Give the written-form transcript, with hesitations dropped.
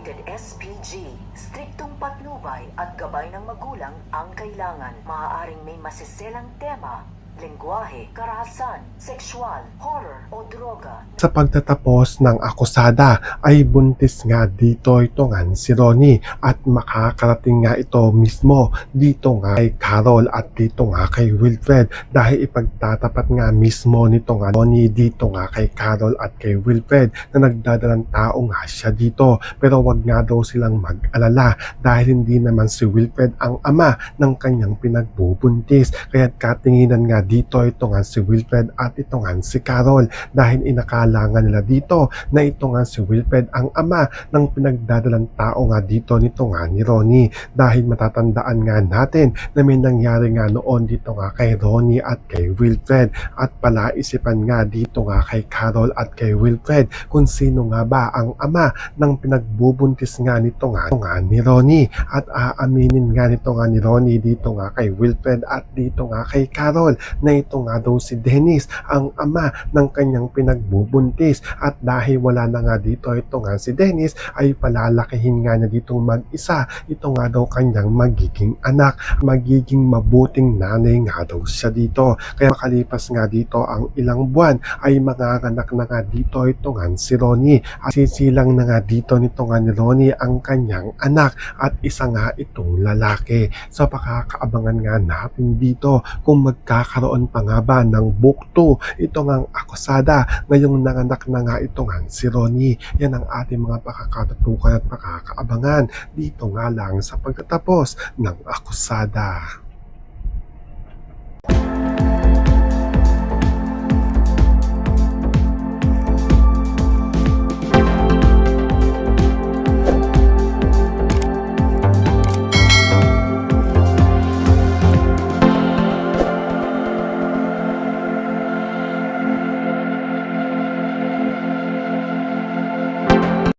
Rated SPG. Striktong patnubay at gabay ng magulang ang kailangan. Maaaring may masiselang tema, lengguwahe, karahasan, sexual, horror o droga. Sa pagtatapos ng akusada ay buntis nga dito ito nga si Ronnie at makakarating nga ito mismo dito nga kay Carol at dito nga kay Wilfred dahil ipagtatapat nga mismo nito nga Ronnie dito nga kay Carol at kay Wilfred na nagdadalang tao nga siya dito, pero wag nga daw silang mag-alala dahil hindi naman si Wilfred ang ama ng kanyang pinagbubuntis, kaya katinginan nga dito ito nga si Wilfred at ito nga si Carol dahil inakala nga nila dito na ito nga si Wilfred ang ama ng pinagdadalang tao nga dito nito nga ni Ronnie, dahil matatandaan nga natin na may nangyari nga noon dito nga kay Ronnie at kay Wilfred at palaisipan nga dito nga kay Carol at kay Wilfred kung sino nga ba ang ama ng pinagbubuntis nga nito nga ni Ronnie, at aaminin nga nito nga ni Ronnie dito nga kay Wilfred at dito nga kay Carol na ito nga daw si Dennis ang ama ng kanyang pinagbubuntis, at dahil wala na nga dito ito nga si Dennis ay palalakihin nga niya ditong mag-isa ito nga daw kanyang magiging anak, magiging mabuting nanay nga daw siya dito. Kaya makalipas nga dito ang ilang buwan ay manganganak na nga dito ito nga si Ronnie at sisilang na nga dito nito nga ni Ronnie ang kanyang anak at isa nga itong lalaki. So pakakaabangan nga natin dito kung magkakaroon pa nga ba ng book 2 ito nga akusada ngayong nanganak na nga ito nga si Ronnie. Yan ang ating mga pakakatutukan at pakakaabangan dito nga lang sa pagtatapos ng akusada.